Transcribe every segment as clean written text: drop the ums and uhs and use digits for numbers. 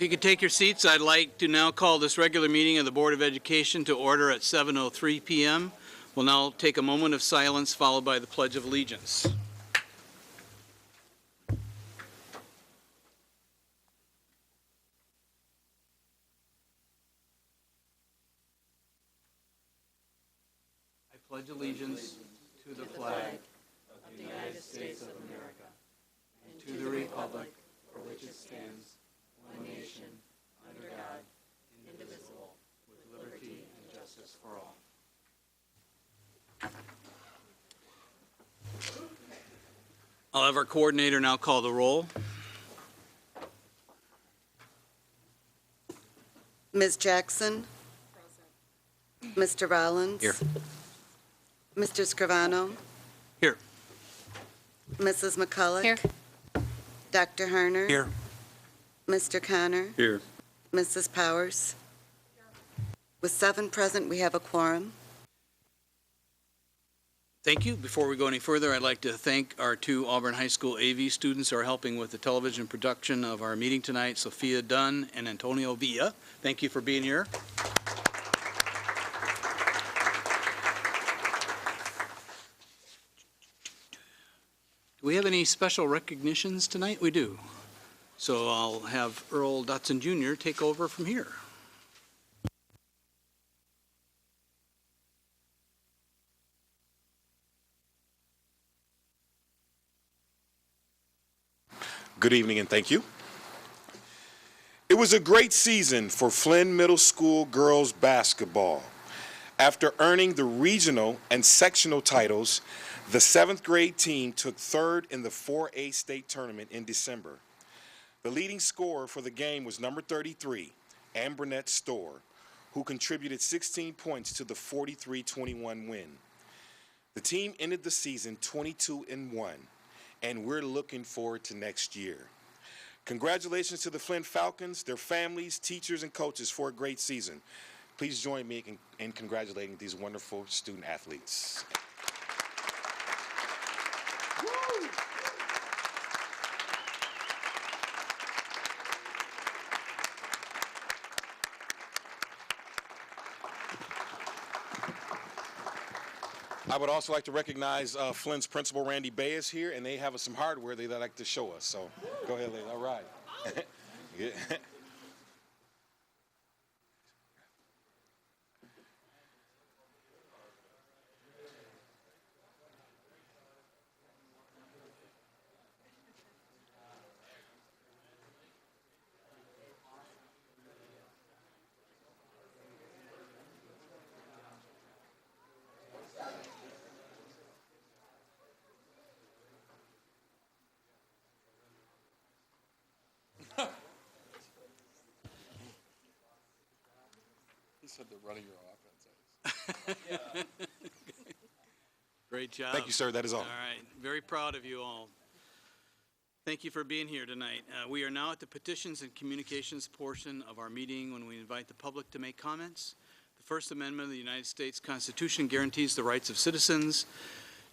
you could take your seats, I'd like to now call this regular meeting of the Board of Education to order at 7:03 p.m. We'll now take a moment of silence followed by the Pledge of Allegiance. I pledge allegiance to the flag of the United States of America and to the republic for which it stands, one nation, under God, indivisible, with liberty and justice for all. I'll have our coordinator now call the roll. Ms. Jackson? Mr. Rollins? Here. Mr. Scrivano? Here. Mrs. McCulloch? Here. Dr. Harner? Here. Mr. Connor? Here. Mrs. Powers? With 7 present, we have a quorum. Thank you. Before we go any further, I'd like to thank our 2 Auburn High School AV students who are helping with the television production of our meeting tonight, Sophia Dunn and Antonio Villa. Thank you for being here. Do we have any special recognitions tonight? We do. So I'll have Earl Dotson Jr. take over from here. Good evening and thank you. It was a great season for Flynn Middle School girls basketball. After earning the regional and sectional titles, the 7th grade team took 3rd in the 4A state tournament in December. The leading scorer for the game was number 33, Ambernette Storr, who contributed 16 points to the 43-21 win. The team ended the season 22-1. And we're looking forward to next year. Congratulations to the Flynn Falcons, their families, teachers, and coaches for a great season. Please join me in congratulating these wonderful student athletes. I would also like to recognize Flynn's principal, Randy Bay, is here, and they have some hardware they'd like to show us. So go ahead, ladies. All right. Yeah. He said they're running your offense. Great job. Thank you, sir. That is all. All right. Very proud of you all. Thank you for being here tonight. We are now at the petitions and communications portion of our meeting when we invite the public to make comments. The First Amendment of the United States Constitution guarantees the rights of citizens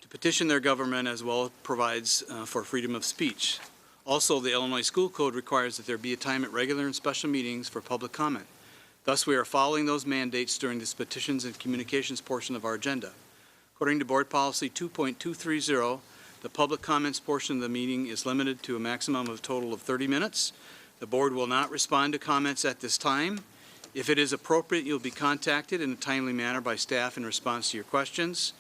to petition their government, as well as provides for freedom of speech. Also, the Illinois School Code requires that there be a time at regular and special meetings for public comment. Thus, we are following those mandates during this petitions and communications portion of our agenda. According to Board Policy 2.230, the public comments portion of the meeting is limited to a maximum of a total of 30 minutes. The board will not respond to comments at this time. If it is appropriate, you'll be contacted in a timely manner by staff in response to your questions.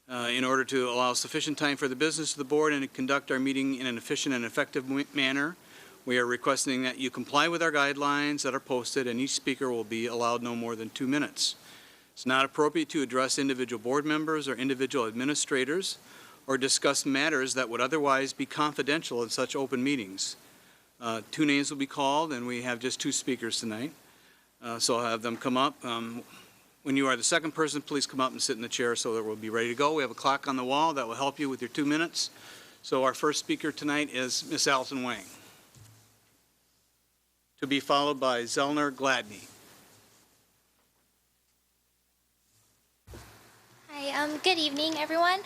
In order to allow sufficient time for the business of the board and to conduct our meeting in an efficient and effective manner, we are requesting that you comply with our guidelines that are posted, and each speaker will be allowed no more than 2 minutes. It's not appropriate to address individual board members or individual administrators or discuss matters that would otherwise be confidential in such open meetings. 2 names will be called, and we have just 2 speakers tonight. So I'll have them come up. When you are the second person, please come up and sit in the chair so that we'll be ready to go. We have a clock on the wall that will help you with your 2 minutes. So our first speaker tonight is Ms. Allison Wang, to be followed by Zellner Gladney. Hi, Good evening, everyone.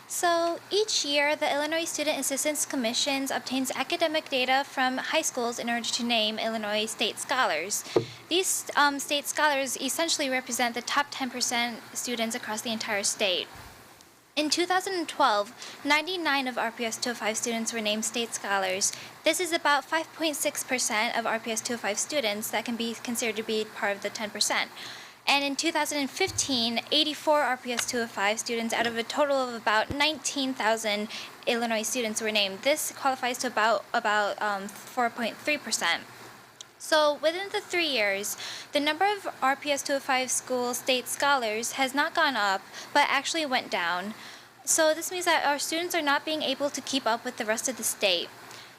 So each year, the Illinois Student Assistance Commission obtains academic data from high schools in order to name Illinois state scholars. These state scholars essentially represent the top 10% students across the entire state. In 2012, 99 of RPS 205 students were named state scholars. This is about 5.6% of RPS 205 students that can be considered to be part of the 10%. And in 2015, 84 RPS 205 students out of a total of about 19,000 Illinois students were named. This qualifies to about 4.3%. So within the 3 years, the number of RPS 205 school state scholars has not gone up, but actually went down. So this means that our students are not being able to keep up with the rest of the state.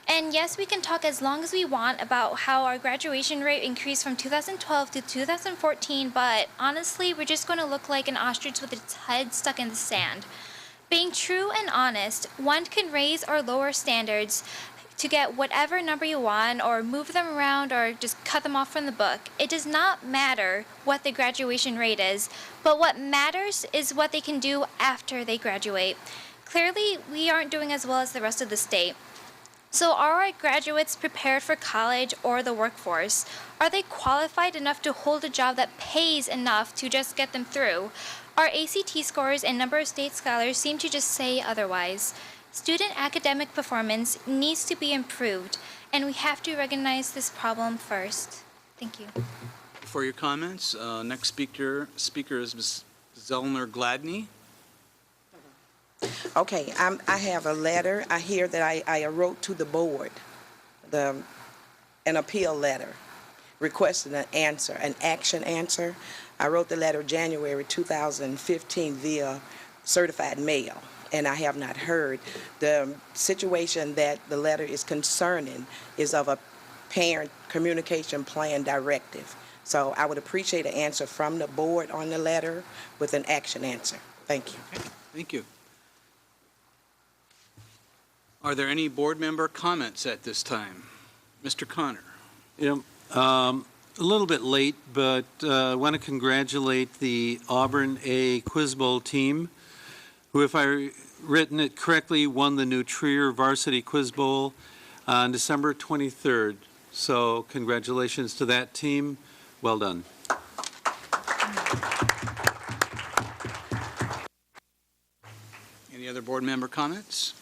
And yes, we can talk as long as we want about how our graduation rate increased from 2012 to 2014, but honestly, we're just going to look like an ostrich with its head stuck in the sand. Being true and honest, one can raise or lower standards to get whatever number you want, or move them around, or just cut them off from the book. It does not matter what the graduation rate is, but what matters is what they can do after they graduate. Clearly, we aren't doing as well as the rest of the state. So are our graduates prepared for college or the workforce? Are they qualified enough to hold a job that pays enough to just get them through? Our ACT scores and number of state scholars seem to just say otherwise. Student academic performance needs to be improved, and we have to recognize this problem first. Thank you. For your comments, next speaker is Ms. Zellner Gladney. Okay, I have a letter. I hear that I wrote to the board, an appeal letter, requesting an answer, an action answer. I wrote the letter January 2015 via certified mail, and I have not heard. The situation that the letter is concerning is of a parent communication plan directive. So I would appreciate an answer from the board on the letter with an action answer. Thank you. Okay, thank you. Are there any board member comments at this time? Mr. Connor. A little bit late, but I want to congratulate the Auburn A Quiz Bowl team, who, if I written it correctly, won the New Trier Varsity Quiz Bowl on December 23rd. So congratulations to that team. Well done. Any other board member comments?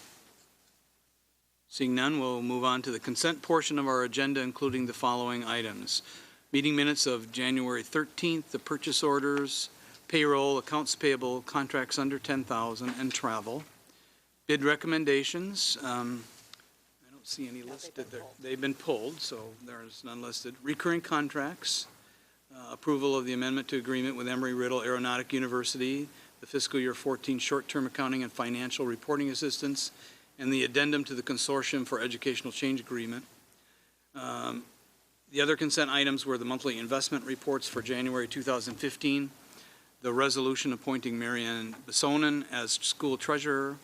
Seeing none, we'll move on to the consent portion of our agenda, including the following items. Meeting minutes of January 13th, the purchase orders, payroll, accounts payable, contracts under $10,000, and travel. Bid recommendations, I don't see any listed there. They've been pulled, so there's none listed. Recurring contracts, approval of the amendment to agreement with Embry-Riddle Aeronautic University, the fiscal year 14 short-term accounting and financial reporting assistance, and the addendum to the Consortium for Educational Change Agreement. The other consent items were the monthly investment reports for January 2015, the resolution appointing Marianne Bessonen as school treasurer,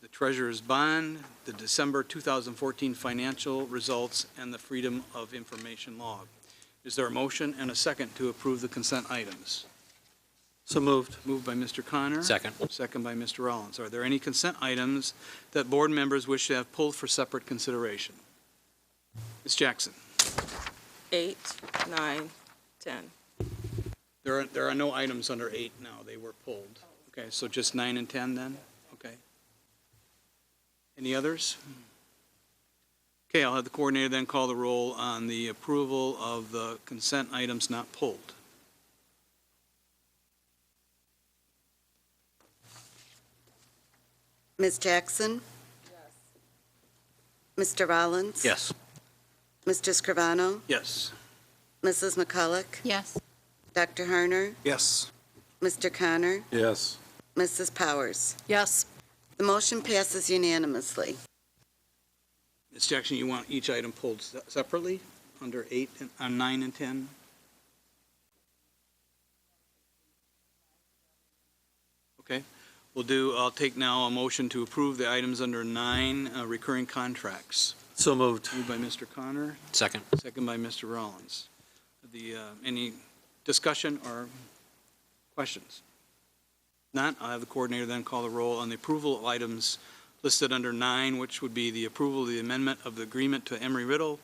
the treasurer's bond, the December 2014 financial results, and the Freedom of Information log. Is there a motion and a second to approve the consent items? So moved. Moved by Mr. Connor. Second. Second by Mr. Rollins. Are there any consent items that board members wish to have pulled for separate consideration? Ms. Jackson. 8, 9, 10. There are no items under 8 now. They were pulled. Okay, so just 9 and 10 then? Okay. Any others? Okay, I'll have the coordinator then call the roll on the approval of the consent items not pulled. Ms. Jackson? Yes. Mr. Rollins? Yes. Mr. Scrivano? Yes. Mrs. McCulloch? Yes. Dr. Harner? Yes. Mr. Connor? Yes. Mrs. Powers? Yes. The motion passes unanimously. Ms. Jackson, you want each item pulled separately under 8 and 9 and 10? Okay. I'll take now a motion to approve the items under 9, recurring contracts. So moved. Moved by Mr. Connor, Second. second by Mr. Rollins. Any discussion or questions? Not, I'll have the coordinator then call the roll on the approval of items listed under 9, which would be the approval of the amendment of the agreement to Embry-Riddle,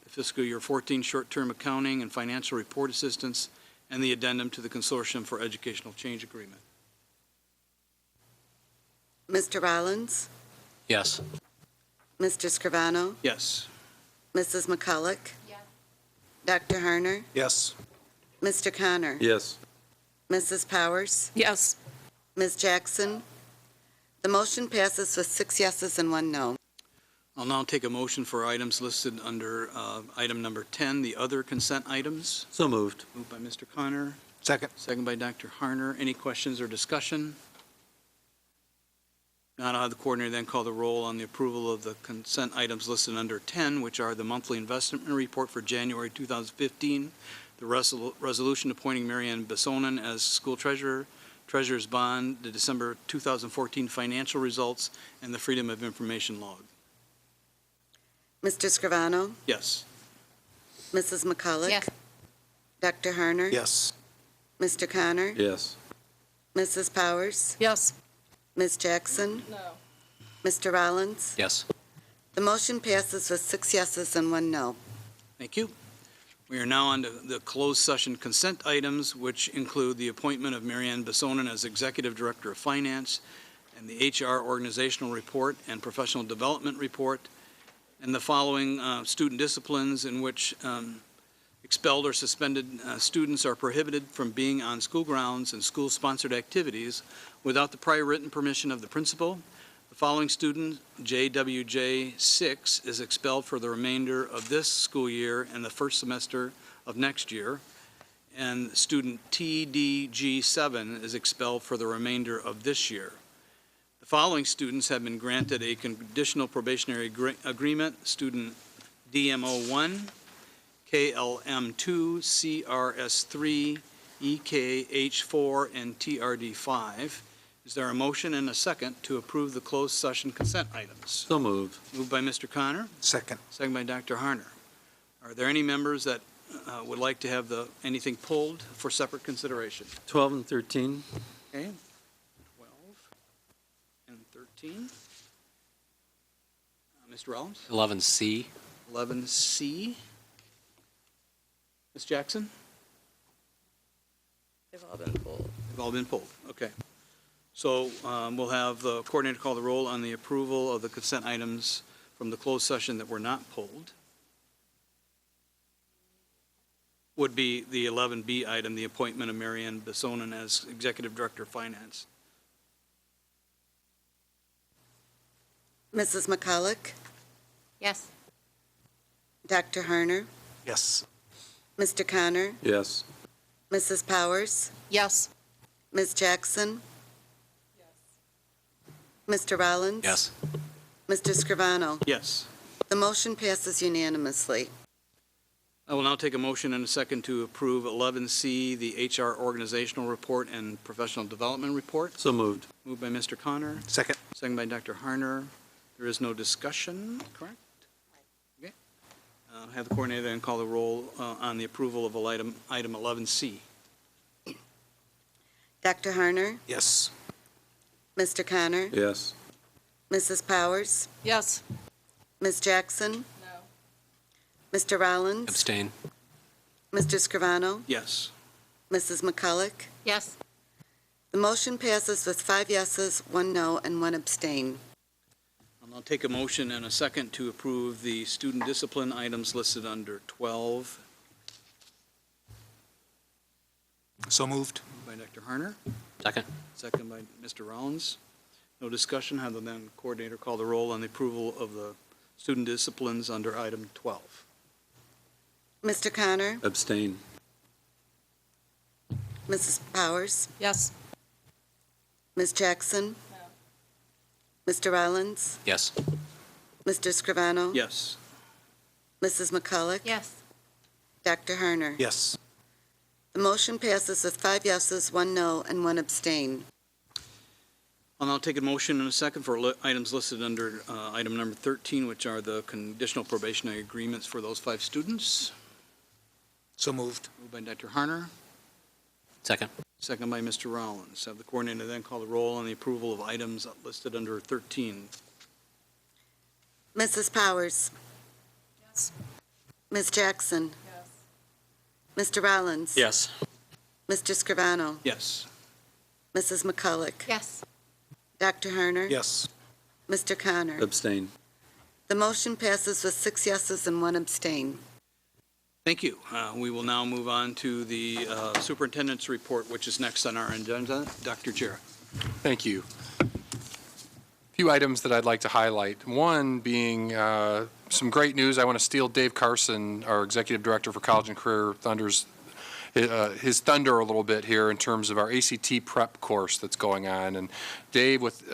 the fiscal year 14 short-term accounting and financial report assistance, and the addendum to the Consortium for Educational Change Agreement. Mr. Rollins, Yes. Mr. Scrivano, Yes. Mrs. McCulloch. Dr. Harner, Yes. Mr. Connor, Yes. Mrs. Powers, Yes. Ms. Jackson. The motion passes with 6 yeses and 1 no. I'll now take a motion for items listed under item number 10, the other consent items. So moved. Moved by Mr. Connor, Second. second by Dr. Harner. Any questions or discussion? Not, I'll have the coordinator then call the roll on the approval of the consent items listed under 10, which are the monthly investment report for January 2015, the resolution appointing Marianne Bessonen as school treasurer, treasurer's bond, the December 2014 financial results, and the Freedom of Information log. Mr. Scrivano, Yes. Mrs. McCulloch. Dr. Harner. Yes. Mr. Connor, Yes. Mrs. Powers, Yes. Ms. Jackson, No. Mr. Rollins. Yes. The motion passes with 6 yeses and 1 no. Thank you. We are now on to the closed session consent items, which include the appointment of Marianne Bessonen as Executive Director of Finance, and the HR Organizational Report and Professional Development Report, and the following student disciplines in which expelled or suspended students are prohibited from being on school grounds and school-sponsored activities without the prior written permission of the principal. The following student, JWJ 6, is expelled for the remainder of this school year and the first semester of next year. And student TDG 7 is expelled for the remainder of this year. The following students have been granted a conditional probationary agreement. Student DMO 1, KLM 2, CRS 3, EKH 4, and TRD 5. Is there a motion and a second to approve the closed session consent items? So moved. Moved by Mr. Connor, Second. second by Dr. Harner. Are there any members that would like to have anything pulled for separate consideration? 12 and 13. Okay, 12 and 13. Mr. Rollins? 11C. 11C. Ms. Jackson? They've all been pulled. They've all been pulled, okay. So we'll have the coordinator call the roll on the approval of the consent items from the closed session that were not pulled. Would be the 11B item, the appointment of Marianne Bessonen as Executive Director of Finance. Mrs. McCulloch, Yes. Dr. Harner, Yes. Mr. Connor, Yes. Mrs. Powers, Yes. Ms. Jackson, Mr. Rollins. Yes. Mr. Scrivano. Yes. The motion passes unanimously. I will now take a motion and a second to approve 11C, the HR Organizational Report and Professional Development Report. So moved. Moved by Mr. Connor, Second. second by Dr. Harner. There is no discussion, correct? Okay. Have the coordinator then call the roll on the approval of item 11C. Dr. Harner, Yes. Mr. Connor, Yes. Mrs. Powers, Yes. Ms. Jackson. No. Mr. Rollins. Abstain. Mr. Scrivano, Yes. Mrs. McCulloch. Yes. The motion passes with 5 yeses, 1 no, and 1 abstain. I'll now take a motion and a second to approve the student discipline items listed under 12. So moved. By Dr. Harner, Second. second by Mr. Rollins. No discussion. Have the then coordinator call the roll on the approval of the student disciplines under item 12. Mr. Connor, Abstain. Mrs. Powers, Yes. Ms. Jackson. No. Mr. Rollins, Yes. Mr. Scrivano. Yes. Mrs. McCulloch. Yes. Dr. Harner. Yes. The motion passes with 5 yeses, 1 no, and 1 abstain. I'll now take a motion and a second for items listed under item number 13, which are the conditional probationary agreements for those 5 students. So moved. Moved by Dr. Harner, Second. Second by Mr. Rollins. Have the coordinator then call the roll on the approval of items listed under 13. Mrs. Powers? Yes. Ms. Jackson? Yes. Mr. Rollins? Yes. Mr. Scrivano? Yes. Mrs. McCulloch? Yes. Dr. Harner? Yes. Mr. Connor? Abstain. The motion passes with 6 yeses and 1 abstain. Thank you. We will now move on to the superintendent's report, which is next on our agenda. Dr. Jarrett. Thank you. A few items that I'd like to highlight. One being some great news. I want to steal Dave Carson, our Executive Director for College and Career Thunder's his thunder a little bit here in terms of our ACT prep course that's going on. And Dave, with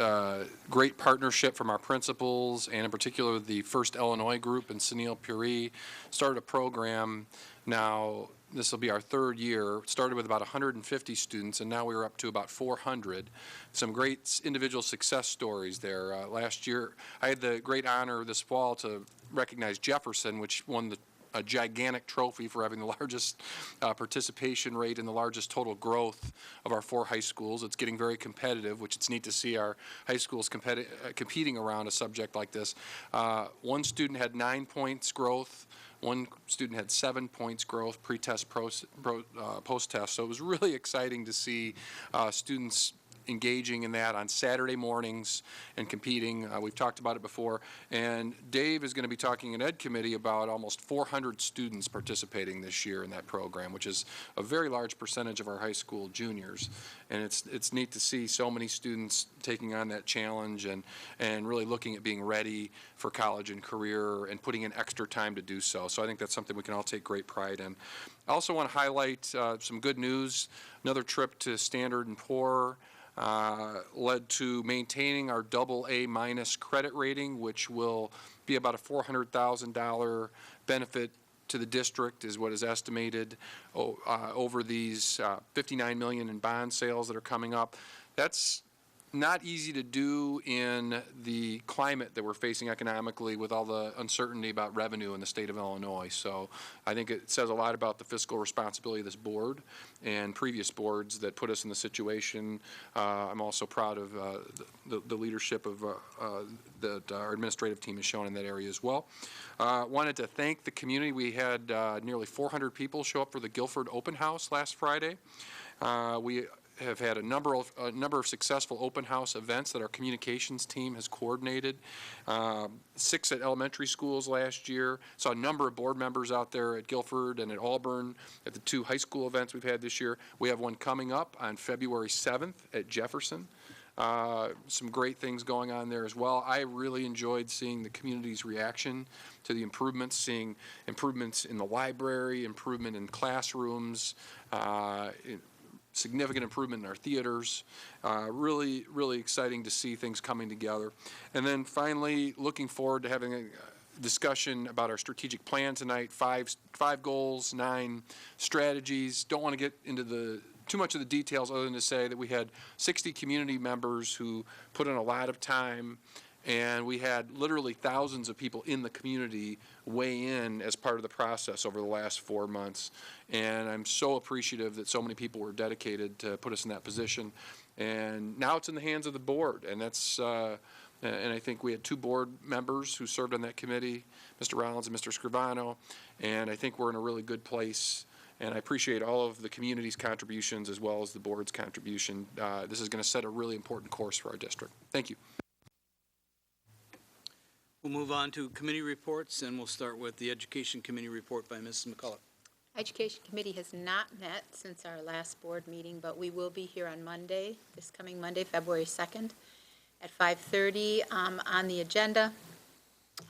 great partnership from our principals and in particular the First Illinois group and Sunil Puri, started a program. Now, this will be our 3rd year. It started with about 150 students, and now we're up to about 400. Some great individual success stories there. Last year, I had the great honor this fall to recognize Jefferson, which won a gigantic trophy for having the largest participation rate and the largest total growth of our 4 high schools. It's getting very competitive, which it's neat to see our high schools competing around a subject like this. One student had 9 points growth. One student had 7 points growth pre-test, post-test. So it was really exciting to see students engaging in that on Saturday mornings and competing. We've talked about it before. And Dave is going to be talking in Ed Committee about almost 400 students participating this year in that program, which is a very large percentage of our high school juniors. And it's neat to see so many students taking on that challenge and really looking at being ready for college and career and putting in extra time to do so. So I think that's something we can all take great pride in. I also want to highlight some good news. Another trip to Standard & Poor led to maintaining our AA- credit rating, which will be about a $400,000 benefit to the district, is what is estimated over these $59 million in bond sales that are coming up. That's not easy to do in the climate that we're facing economically with all the uncertainty about revenue in the state of Illinois. So I think it says a lot about the fiscal responsibility of this board and previous boards that put us in the situation. I'm also proud of the leadership of that our administrative team has shown in that area as well. Wanted to thank the community. We had nearly 400 people show up for the Guilford Open House last Friday. We have had a number of successful open house events that our communications team has coordinated. 6 at elementary schools last year. Saw a number of board members out there at Guilford and at Auburn at the 2 high school events we've had this year. We have one coming up on February 7th at Jefferson. Some great things going on there as well. I really enjoyed seeing the community's reaction to the improvements, seeing improvements in the library, improvement in classrooms, significant improvement in our theaters. Really, really exciting to see things coming together. And then finally, looking forward to having a discussion about our strategic plan tonight. 5 goals, 9 strategies. Don't want to get into too much of the details other than to say that we had 60 community members who put in a lot of time, and we had literally thousands of people in the community weigh in as part of the process over the last 4 months. And I'm so appreciative that so many people were dedicated to put us in that position. And now it's in the hands of the board, and that's and I think we had 2 board members who served on that committee, Mr. Rollins and Mr. Scrivano, and I think we're in a really good place. And I appreciate all of the community's contributions as well as the board's contribution. This is going to set a really important course for our district. Thank you. We'll move on to committee reports, and we'll start with the Education Committee report by Mrs. McCulloch. Education Committee has not met since our last board meeting, but we will be here on Monday, this coming Monday, February 2nd, at 5:30. On the agenda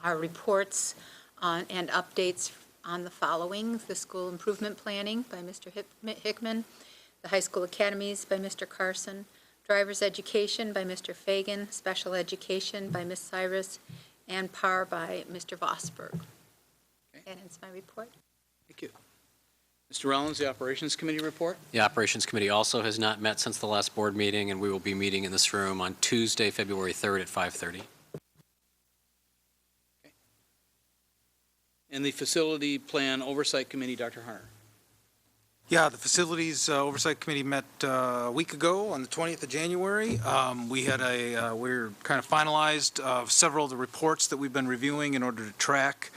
are reports and updates on the following: the school improvement planning by Mr. Hickman, the high school academies by Mr. Carson, driver's education by Mr. Fagan, special education by Ms. Cyrus, and PAR by Mr. Vosberg. Okay. That ends my report. Thank you. Mr. Rollins, the Operations Committee report. The Operations Committee also has not met since the last board meeting, and we will be meeting in this room on Tuesday, February 3rd at 5:30. Okay. And the Facility Plan Oversight Committee, Dr. Harner. Yeah, the Facilities Oversight Committee met a week ago on the 20th of January. We're kind of finalized several of the reports that we've been reviewing in order to track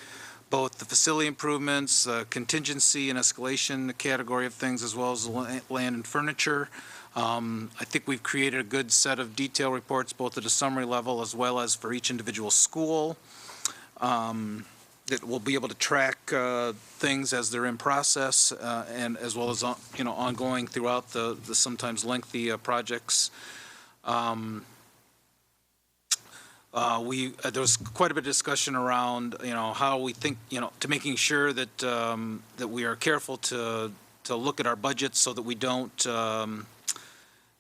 both the facility improvements, contingency and escalation category of things, as well as the land and furniture. I think we've created a good set of detail reports, both at a summary level as well as for each individual school. That we'll be able to track things as they're in process and as well as ongoing throughout the sometimes lengthy projects. There was quite a bit of discussion around how we think to making sure that that we are careful to look at our budgets so that we don't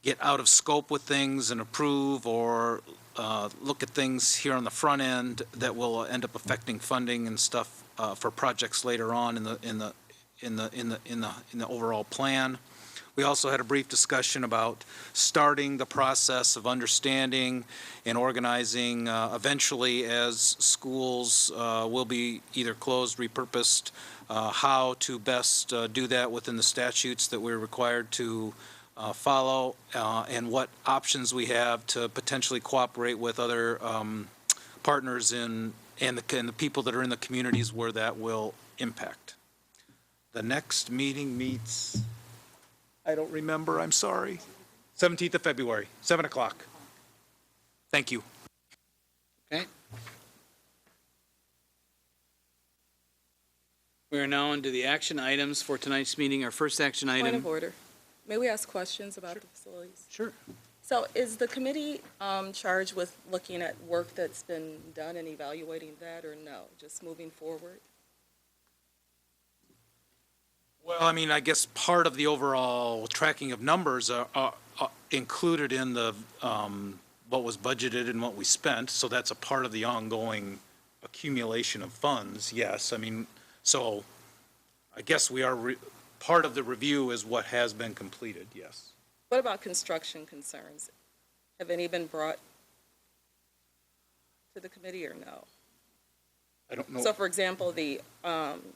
get out of scope with things and approve or look at things here on the front end that will end up affecting funding and stuff for projects later on in the overall plan. We also had a brief discussion about starting the process of understanding and organizing eventually as schools will be either closed, repurposed, how to best do that within the statutes that we're required to follow and what options we have to potentially cooperate with other partners and the people that are in the communities where that will impact. The next meeting meets, I don't remember, I'm sorry, 17th of February, 7 o'clock. Thank you. Okay. We are now into the action items for tonight's meeting. Our first action item. Point of order. May we ask questions about the facilities? Sure. So is the committee charged with looking at work that's been done and evaluating that, or no, just moving forward? Well, I mean, I guess part of the overall tracking of numbers are included in the what was budgeted and what we spent, so that's a part of the ongoing accumulation of funds, yes. I mean, so I guess we are part of the review is what has been completed, yes. What about construction concerns? Have any been brought to the committee or no? I don't know. So for example, the Auburn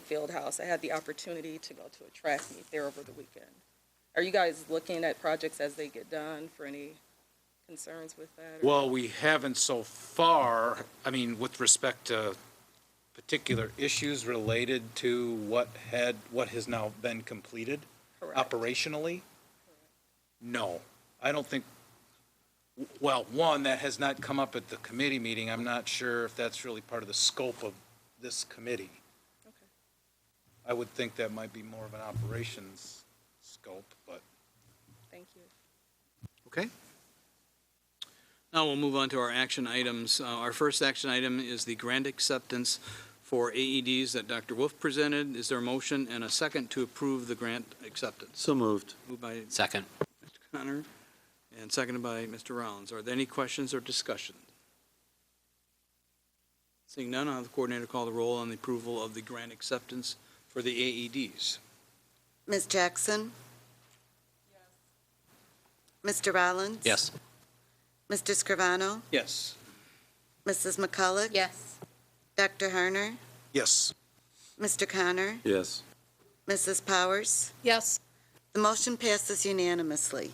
Fieldhouse, I had the opportunity to go to a track meet there over the weekend. Are you guys looking at projects as they get done for any concerns with that? Well, we haven't so far, I mean, with respect to particular issues related to what has now been completed. Correct. Operationally? No, I don't think, well, one, that has not come up at the committee meeting. I'm not sure if that's really part of the scope of this committee. Okay. I would think that might be more of an operations scope, but. Thank you. Okay. Now we'll move on to our action items. Our first action item is the grant acceptance for AEDs that Dr. Wolf presented. Is there a motion and a second to approve the grant acceptance? So moved. Moved by Second. Mr. Connor and seconded by Mr. Rollins. Are there any questions or discussion? Seeing none, I'll have the coordinator call the roll on the approval of the grant acceptance for the AEDs. Ms. Jackson? Yes. Mr. Rollins? Yes. Mr. Scrivano? Yes. Mrs. McCulloch? Yes. Dr. Harner? Yes. Mr. Connor? Yes. Mrs. Powers? Yes. The motion passes unanimously.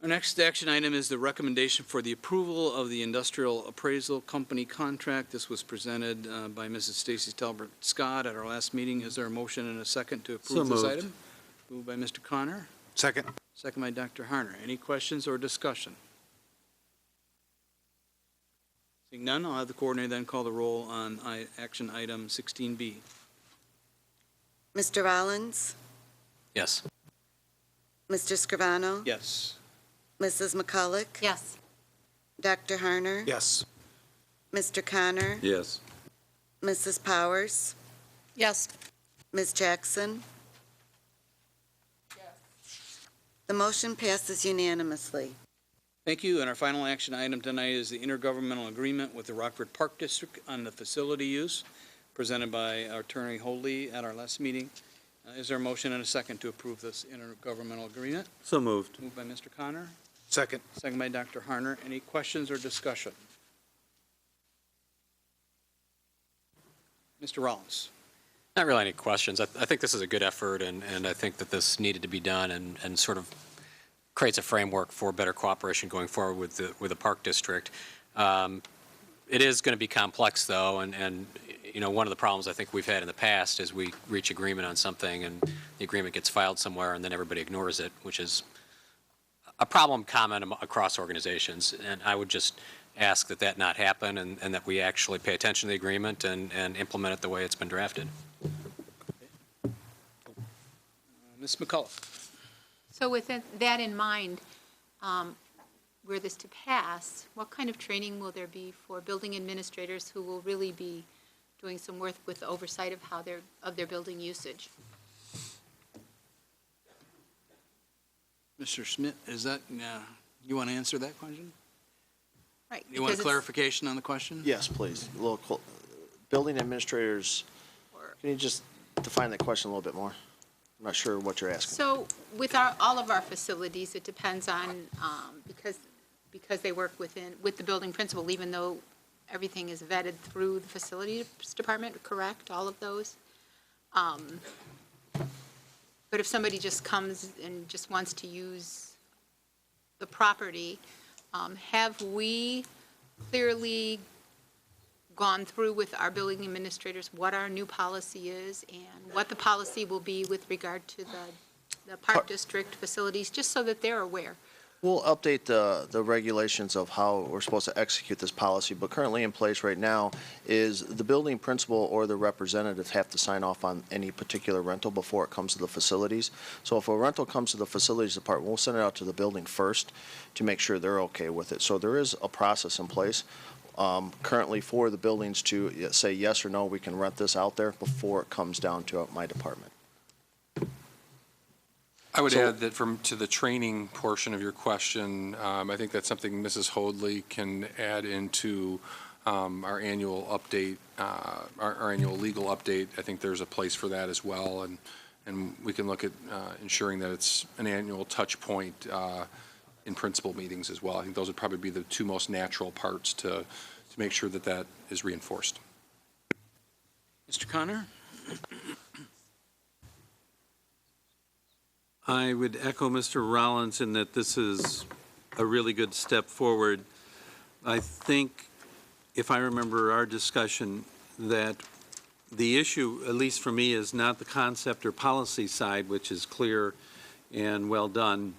Our next action item is the recommendation for the approval of the Industrial Appraisal Company contract. This was presented by Mrs. Stacy Talbert Scott at our last meeting. Is there a motion and a second to approve this item? Moved by Mr. Connor, Second. second by Dr. Harner. Any questions or discussion? Seeing none, I'll have the coordinator then call the roll on action item 16B. Mr. Rollins? Yes. Mr. Scrivano? Yes. Mrs. McCulloch? Yes. Dr. Harner? Yes. Mr. Connor? Yes. Mrs. Powers? Yes. Ms. Jackson? The motion passes unanimously. Thank you. And our final action item tonight is the intergovernmental agreement with the Rockford Park District on the facility use, presented by our Attorney Holdley at our last meeting. Is there a motion and a second to approve this intergovernmental agreement? So moved. Moved by Mr. Connor, Second. second by Dr. Harner. Any questions or discussion? Mr. Rollins. Not really any questions. I think this is a good effort, and I think that this needed to be done and sort of creates a framework for better cooperation going forward with the Park District. It is going to be complex, though, and you know, one of the problems I think we've had in the past is we reach agreement on something, and the agreement gets filed somewhere, and then everybody ignores it, which is a problem common across organizations. And I would just ask that that not happen, and that we actually pay attention to the agreement and implement it the way it's been drafted. Ms. McCullough. So with that in mind, were this to pass, what kind of training will there be for building administrators who will really be doing some work with oversight of their building usage? Mr. Schmidt, is that, you want to answer that question? Right. You want clarification on the question? Yes, please. Building administrators, can you just define that question a little bit more? I'm not sure what you're asking. So with all of our facilities, it depends on, because they work with the building principal, even though everything is vetted through the facilities department, correct, all of those? But if somebody just comes and just wants to use the property, have we clearly gone through with our building administrators what our new policy is and what the policy will be with regard to the Park District facilities, just so that they're aware? We'll update the regulations of how we're supposed to execute this policy, but currently in place right now is the building principal or the representative have to sign off on any particular rental before it comes to the facilities. So if a rental comes to the facilities department, we'll send it out to the building first to make sure they're okay with it. So there is a process in place currently for the buildings to say yes or no, we can rent this out there before it comes down to my department. I would add that to the training portion of your question, I think that's something Mrs. Hoadley can add into our annual update, our annual legal update. I think there's a place for that as well, and we can look at ensuring that it's an annual touch point in principal meetings as well. I think those would probably be the two most natural parts to make sure that that is reinforced. Mr. Connor? I would echo Mr. Rollins in that this is a really good step forward. I think, if I remember our discussion, that the issue, at least for me, is not the concept or policy side, which is clear and well done.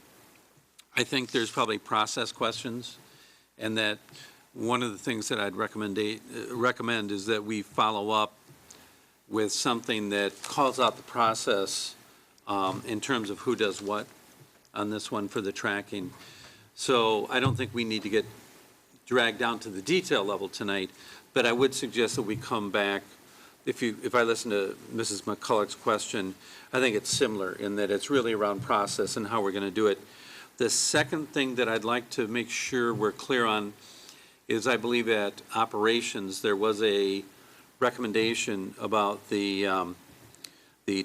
I think there's probably process questions, and that one of the things that I'd recommend is that we follow up with something that calls out the process in terms of who does what on this one for the tracking. So I don't think we need to get dragged down to the detail level tonight, but I would suggest that we come back. If I listen to Mrs. McCulloch's question, I think it's similar in that it's really around process and how we're going to do it. The second thing that I'd like to make sure we're clear on is I believe at operations there was a recommendation about the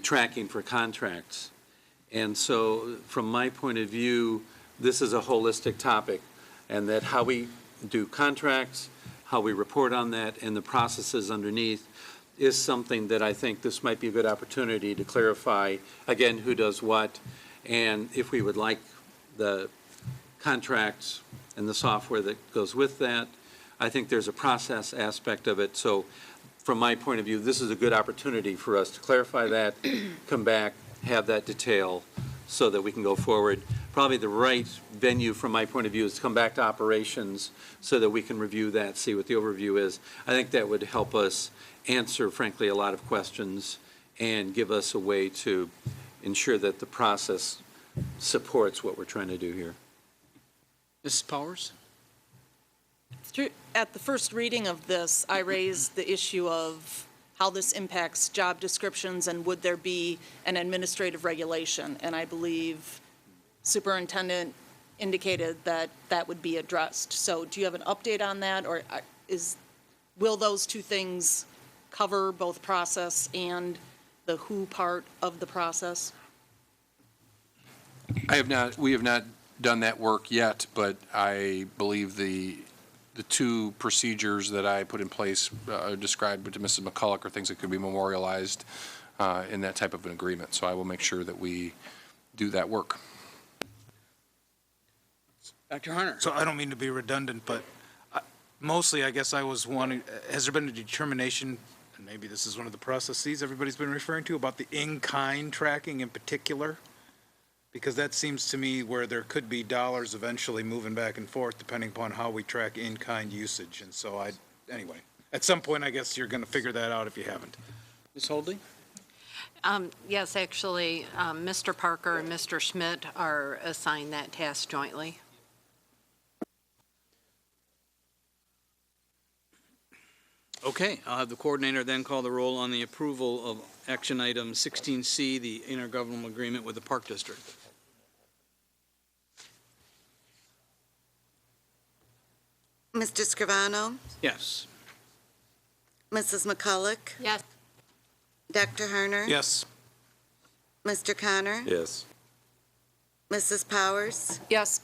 tracking for contracts. And so from my point of view, this is a holistic topic, and that how we do contracts, how we report on that, and the processes underneath is something that I think this might be a good opportunity to clarify, again, who does what, and if we would like the contracts and the software that goes with that. I think there's a process aspect of it. So from my point of view, this is a good opportunity for us to clarify that, come back, have that detail so that we can go forward. Probably the right venue from my point of view is to come back to operations so that we can review that, see what the overview is. I think that would help us answer, frankly, a lot of questions and give us a way to ensure that the process supports what we're trying to do here. Mrs. Powers? At the first reading of this, I raised the issue of how this impacts job descriptions and would there be an administrative regulation. And I believe Superintendent indicated that that would be addressed. So do you have an update on that, or will those two things cover both process and the who part of the process? We have not done that work yet, but I believe the two procedures that I put in place described to Mrs. McCulloch are things that could be memorialized in that type of an agreement. So I will make sure that we do that work. Dr. Harner? So I don't mean to be redundant, but mostly, I guess I was wanting, has there been a determination, and maybe this is one of the processes everybody's been referring to, about the in-kind tracking in particular? Because that seems to me where there could be dollars eventually moving back and forth depending upon how we track in-kind usage. And so anyway, at some point, I guess you're going to figure that out if you haven't. Ms. Holdley? Yes, actually, Mr. Parker and Mr. Schmidt are assigned that task jointly. Okay, I'll have the coordinator then call the roll on the approval of action item 16C, the intergovernmental agreement with the Park District. Mr. Scrivano? Yes. Mrs. McCulloch? Yes. Dr. Harner? Yes. Mr. Connor? Yes. Mrs. Powers? Yes.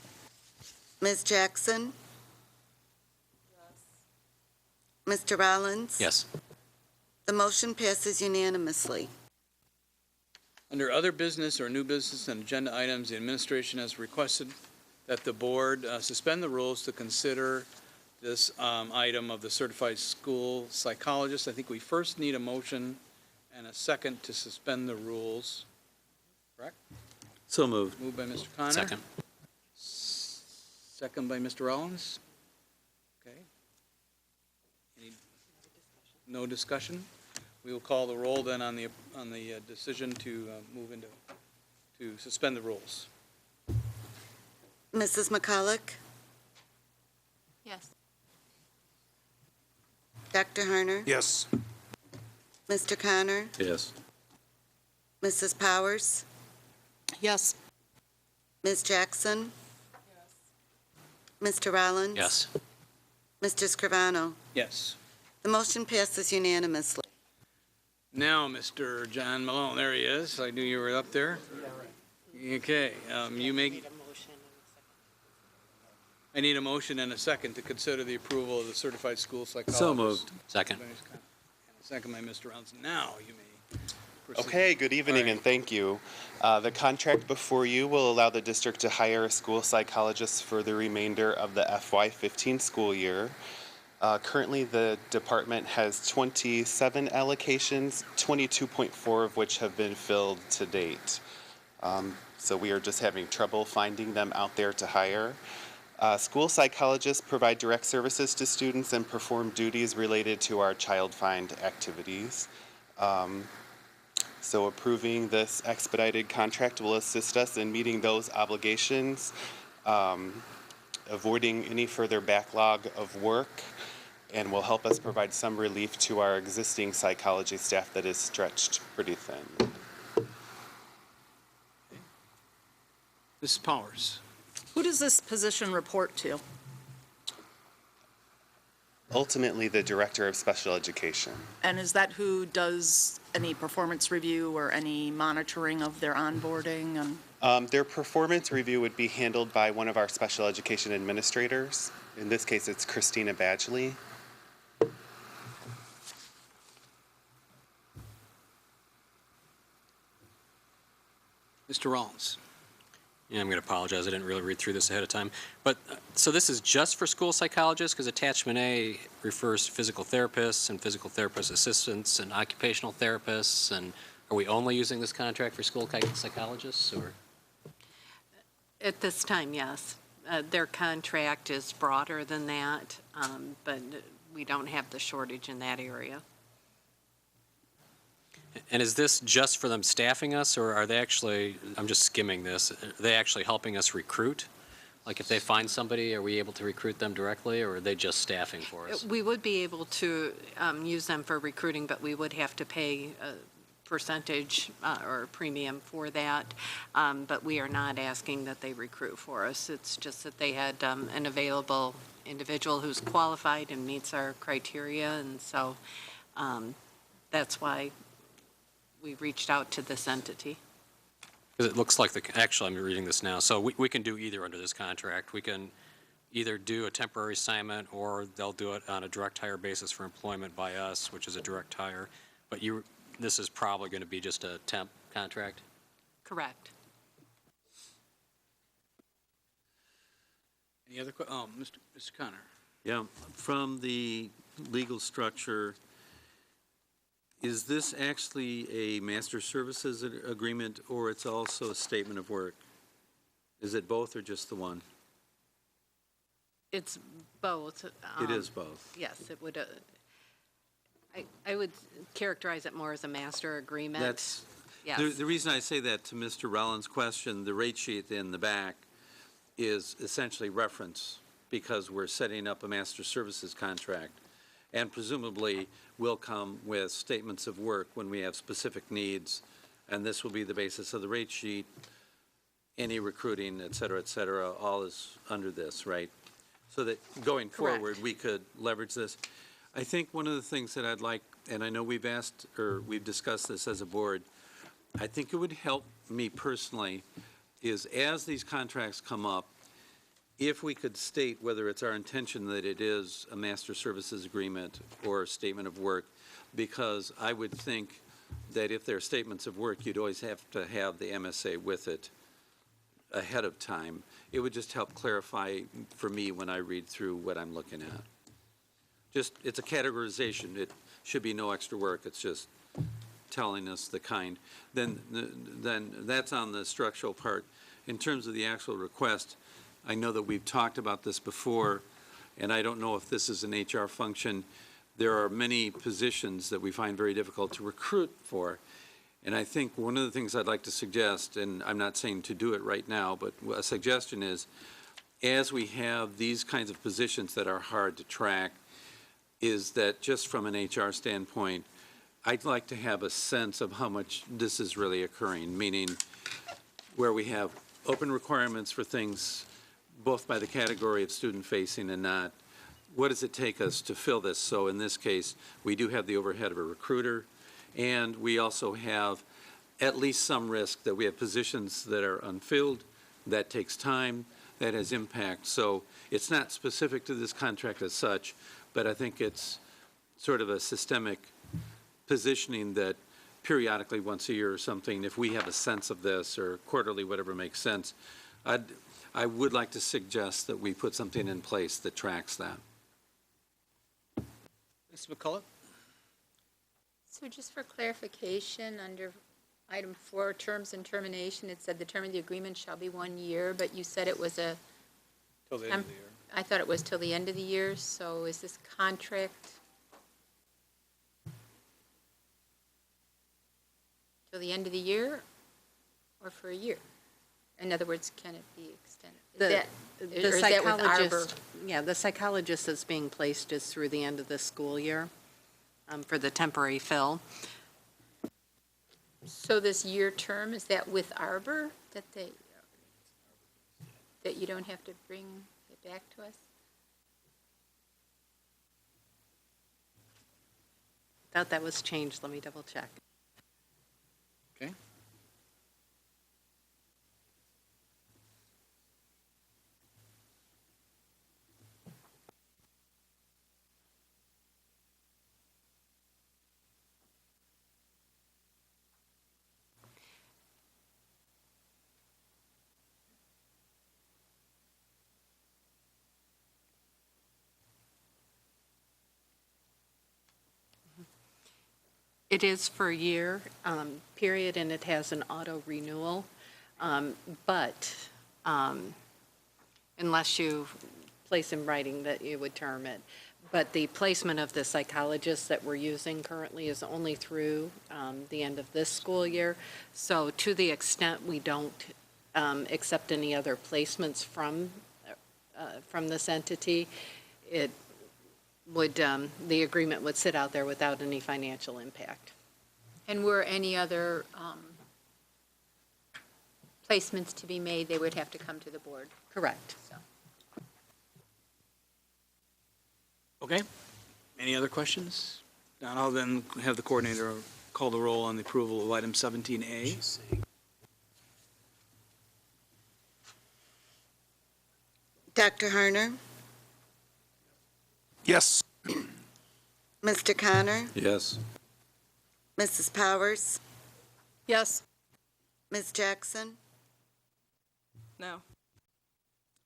Ms. Jackson? Mr. Rollins? Yes. The motion passes unanimously. Under other business or new business and agenda items, the administration has requested that the board suspend the rules to consider this item of the certified school psychologist. I think we first need a motion and a second to suspend the rules. Correct? So moved. Moved by Mr. Connor. Second. Second by Mr. Rollins. Okay. No discussion? We will call the roll then on the decision to to suspend the rules. Mrs. McCulloch? Yes. Dr. Harner? Yes. Mr. Connor? Yes. Mrs. Powers? Yes. Ms. Jackson? Mr. Rollins? Yes. Mr. Scrivano? Yes. The motion passes unanimously. Now, Mr. John Malone, there he is. I knew you were up there. Okay, you make. I need a motion and a second to consider the approval of the certified school psychologist. So moved. Second. Second by Mr. Rollins. Now you may proceed. Okay, good evening and thank you. The contract before you will allow the district to hire a school psychologist for the remainder of the FY15 school year. Currently, the department has 27 allocations, 22.4 of which have been filled to date. So we are just having trouble finding them out there to hire. School psychologists provide direct services to students and perform duties related to our Child Find activities. So approving this expedited contract will assist us in meeting those obligations, avoiding any further backlog of work, and will help us provide some relief to our existing psychology staff that is stretched pretty thin. Mrs. Powers. Who does this position report to? Ultimately, the Director of Special Education. And is that who does any performance review or any monitoring of their onboarding? And Their performance review would be handled by one of our special education administrators. In this case, it's Christina Badgley. Mr. Rollins. Yeah, I'm going to apologize. I didn't really read through this ahead of time. But, so this is just for school psychologists? Because attachment A refers to physical therapists and physical therapist assistants and occupational therapists. And are we only using this contract for school psychologists, or? At this time, yes. Their contract is broader than that, but we don't have the shortage in that area. And is this just for them staffing us, or are they actually, I'm just skimming this, are they actually helping us recruit? Like if they find somebody, are we able to recruit them directly, or are they just staffing for us? We would be able to use them for recruiting, but we would have to pay a percentage or a premium for that. But we are not asking that they recruit for us. It's just that they had an available individual who's qualified and meets our criteria, and so that's why we reached out to this entity. Because it looks like actually, I'm reading this now, so we can do either under this contract. We can either do a temporary assignment, or they'll do it on a direct hire basis for employment by us, which is a direct hire. But this is probably going to be just a temp contract? Correct. Any other, Mr. Connor? Yeah, from the legal structure, is this actually a master services agreement, or it's also a statement of work? Is it both or just the one? It's both. It is both. Yes, it would, I would characterize it more as a master agreement. That's, Yes. the reason I say that to Mr. Rollins' question, the rate sheet in the back is essentially reference, because we're setting up a master services contract, and presumably will come with statements of work when we have specific needs, and this will be the basis of the rate sheet. Any recruiting, et cetera, all is under this, right? So that going Correct. forward, we could leverage this. I think one of the things that I'd like, and I know we've discussed this as a board, I think it would help me personally, is as these contracts come up, if we could state whether it's our intention that it is a master services agreement or a statement of work, because I would think that if there are statements of work, you'd always have to have the MSA with it ahead of time. It would just help clarify for me when I read through what I'm looking at. Just, it's a categorization. It should be no extra work. It's just telling us the kind. Then that's on the structural part. In terms of the actual request, I know that we've talked about this before, and I don't know if this is an HR function. There are many positions that we find very difficult to recruit for. And I think one of the things I'd like to suggest, and I'm not saying to do it right now, but a suggestion is, as we have these kinds of positions that are hard to track, is that just from an HR standpoint, I'd like to have a sense of how much this is really occurring, meaning where we have open requirements for things, both by the category of student-facing and not. What does it take us to fill this? So in this case, we do have the overhead of a recruiter, and we also have at least some risk that we have positions that are unfilled. That takes time, that has impact. So it's not specific to this contract as such, but I think it's sort of a systemic positioning that periodically, once a year or something, if we have a sense of this, or quarterly, whatever makes sense, I would like to suggest that we put something in place that tracks that. Mr. McCullough? So just for clarification, under item 4, terms and termination, it said the term of the agreement shall be 1 year, but you said it was Till the end of the year. I thought it was till the end of the year, so is this contract till the end of the year or for a year? In other words, can it be extended? The Or is that with Arbor? psychologist, yeah, the psychologist that's being placed is through the end of the school year for the temporary fill. So this year term, is that with Arbor, that you don't have to bring it back to us? Thought that was changed, let me double check. Okay. It is for a year, period, and it has an auto renewal. But unless you place in writing that you would term it. But the placement of the psychologist that we're using currently is only through the end of this school year. So to the extent we don't accept any other placements from this entity, it would, the agreement would sit out there without any financial impact. And were any other placements to be made, they would have to come to the board? Correct. So. Okay. Any other questions? Not, I'll then have the coordinator call the roll on the approval of item 17A. Dr. Harner? Yes. Mr. Connor? Yes. Mrs. Powers? Yes. Ms. Jackson? No.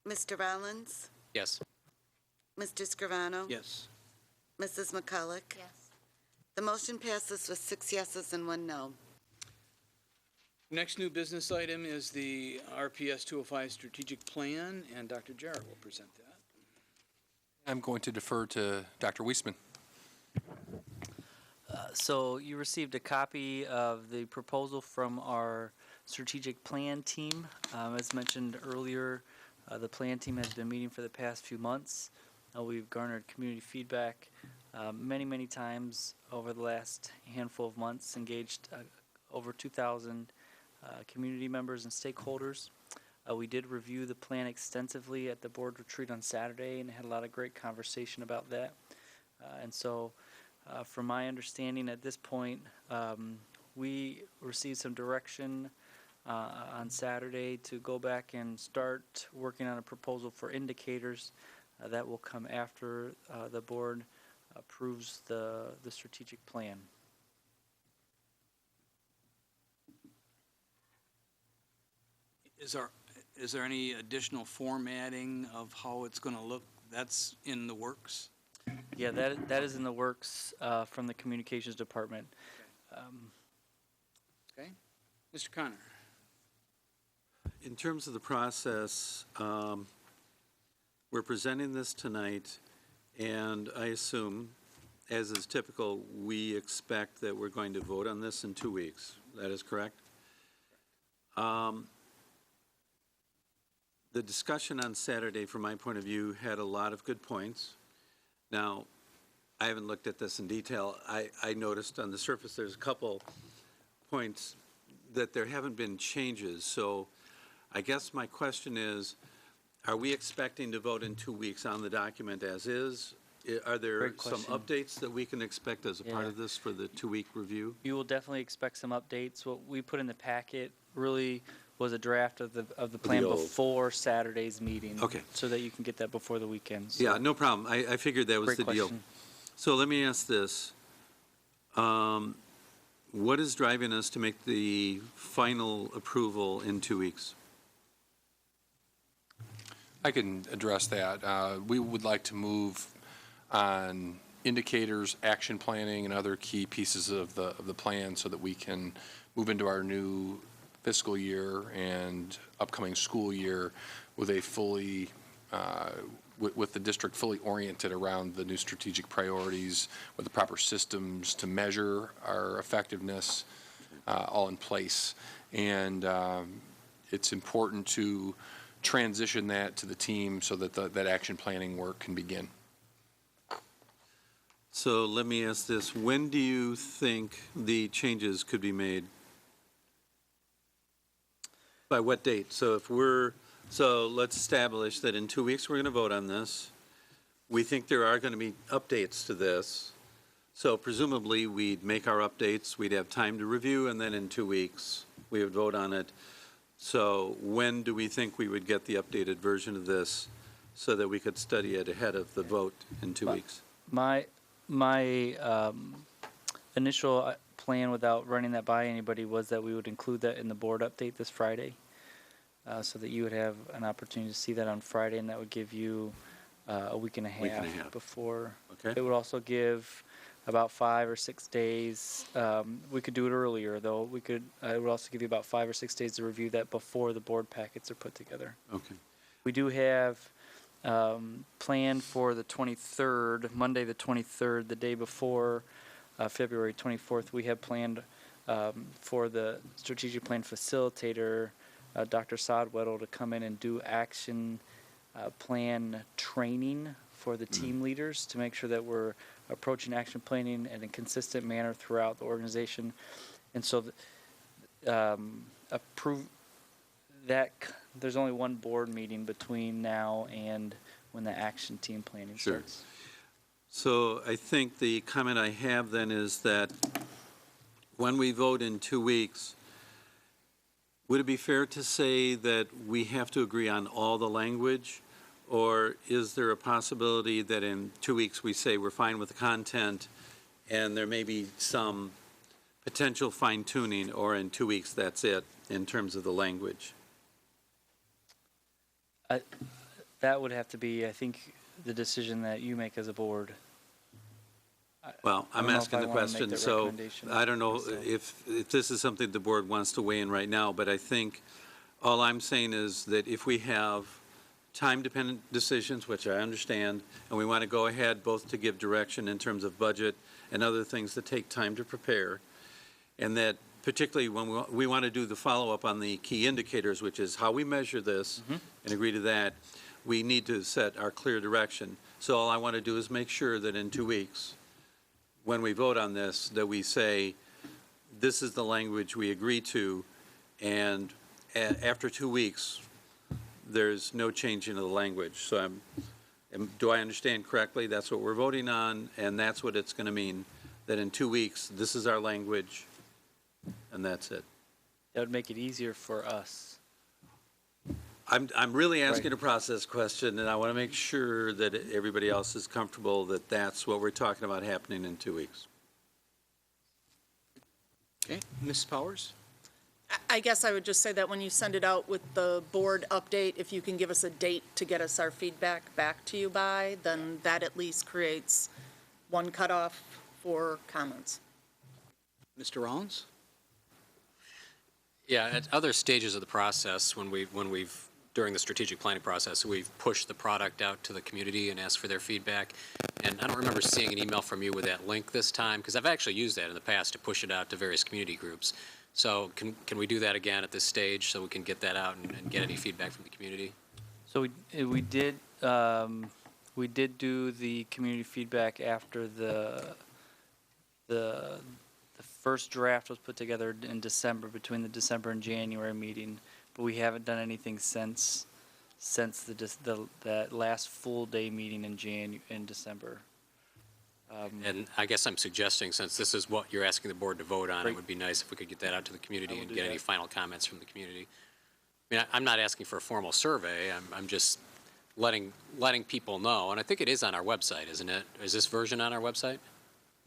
Mr. Rollins? Yes. Mr. Scrivano? Yes. Mrs. McCulloch? Yes. The motion passes with 6 yeses and 1 no. Next new business item is the RPS 205 strategic plan, and Dr. Jarrett will present that. I'm going to defer to Dr. Weisman. So you received a copy of the proposal from our strategic plan team. As mentioned earlier, the plan team has been meeting for the past few months. We've garnered community feedback many times over the last handful of months, engaged over 2,000 community members and stakeholders. We did review the plan extensively at the board retreat on Saturday and had a lot of great conversation about that. And so from my understanding at this point, we received some direction on Saturday to go back and start working on a proposal for indicators that will come after the board approves the strategic plan. Is there any additional formatting of how it's going to look? That's in the works? Yeah, that is in the works from the communications department. Okay. Mr. Connor? In terms of the process, we're presenting this tonight, and I assume, as is typical, we expect that we're going to vote on this in 2 weeks. That is correct? The discussion on Saturday, from my point of view, had a lot of good points. Now, I haven't looked at this in detail. I noticed on the surface there's a couple points that there haven't been changes. So I guess my question is, are we expecting to vote in 2 weeks on the document as is? Are there Great some question. updates that we can expect as a part Yeah. of this for the 2-week review? You will definitely expect some updates. What we put in the packet really was a draft of the plan old. before Saturday's meeting. Okay. So that you can get that before the weekend. So Yeah, no problem. I figured that was Great the deal. question. So let me ask this. What is driving us to make the final approval in 2 weeks? I can address that. We would like to move on indicators, action planning, and other key pieces of the plan so that we can move into our new fiscal year and upcoming school year with a fully, with the district fully oriented around the new strategic priorities, with the proper systems to measure our effectiveness all in place. And it's important to transition that to the team so that that action planning work can begin. So let me ask this. When do you think the changes could be made? By what date? So let's establish that in 2 weeks, we're going to vote on this. We think there are going to be updates to this. So presumably, we'd make our updates, we'd have time to review, and then in 2 weeks, we would vote on it. So when do we think we would get the updated version of this so that we could study it ahead of the vote in 2 weeks? My initial plan, without running that by anybody, was that we would include that in the board update this Friday, so that you would have an opportunity to see that on Friday, and that would give you a week and a half before. Okay. It would also give about 5 or 6 days. We could do it earlier, though. It would also give you about 5 or 6 days to review that before the board packets are put together. Okay. We do have planned for the 23rd, Monday the 23rd, the day before February 24th. We have planned for the strategic plan facilitator, Dr. Sodweddle, to come in and do action plan training for the team leaders to make sure that we're approaching action planning in a consistent manner throughout the organization. And so approve that. There's only one board meeting between now and when the action team planning starts. So I think the comment I have then is that when we vote in 2 weeks, would it be fair to say that we have to agree on all the language? Or is there a possibility that in 2 weeks we say we're fine with the content and there may be some potential fine tuning, or in 2 weeks, that's it, in terms of the language? That would have to be, I think, the decision that you make as a board. Well, I I'm don't know if asking I the wanna make question, that so recommendation I don't know myself. if this is something the board wants to weigh in right now, but I think all I'm saying is that if we have time-dependent decisions, which I understand, and we want to go ahead both to give direction in terms of budget and other things that take time to prepare, and that particularly when we want to do the follow-up on the key indicators, which is how we measure this, and agree to that, we need to set our clear direction. So all I want to do is make sure that in 2 weeks, when we vote on this, that we say, this is the language we agree to, and after 2 weeks, there's no changing of the language. So do I understand correctly? That's what we're voting on, and that's what it's going to mean, that in 2 weeks, this is our language, and that's it. That would make it easier for us. I'm really asking a process question, and I want to make sure that everybody else is comfortable that that's what we're talking about happening in 2 weeks. Okay, Ms. Powers? I guess I would just say that when you send it out with the board update, if you can give us a date to get us our feedback back to you by, then that at least creates one cutoff for comments. Mr. Rollins? Yeah, at other stages of the process, when we've during the strategic planning process, we've pushed the product out to the community and asked for their feedback. And I don't remember seeing an email from you with that link this time, because I've actually used that in the past to push it out to various community groups. So can we do that again at this stage so we can get that out and get any feedback from the community? So we did do the community feedback after the first draft was put together in December, between the December and January meeting, but we haven't done anything since that last full day meeting in December. And I guess I'm suggesting, since this is what you're asking the board to vote on, Right. it would be nice if we could get that out to the community and do get any that. final comments from the community. I mean, I'm not asking for a formal survey, I'm just letting people know, and I think it is on our website, isn't it? Is this version on our website?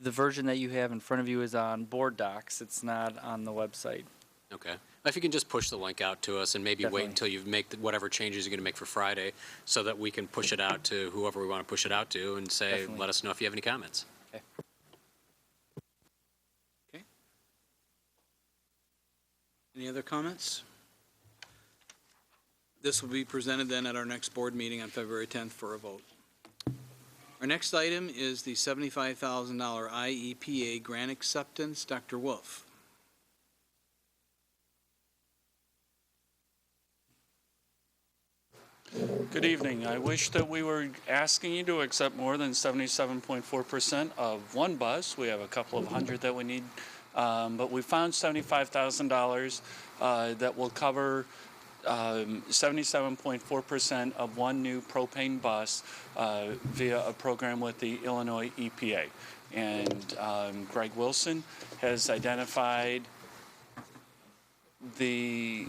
The version that you have in front of you is on board docs. It's not on the website. Okay. If you can just push the link out to us and maybe Definitely. wait until you make whatever changes you're going to make for Friday so that we can push it out to whoever we want to push it out to and say, Definitely. let us know if you have any comments. Any other comments? This will be presented then at our next board meeting on February 10th for a vote. Our next item is the $75,000 IEPA grant acceptance. Dr. Wolf. Good evening. I wish that we were asking you to accept more than 77.4% of one bus. We have a couple of hundred that we need, but we found $75,000 that will cover 77.4% of one new propane bus via a program with the Illinois EPA. And Greg Wilson has identified the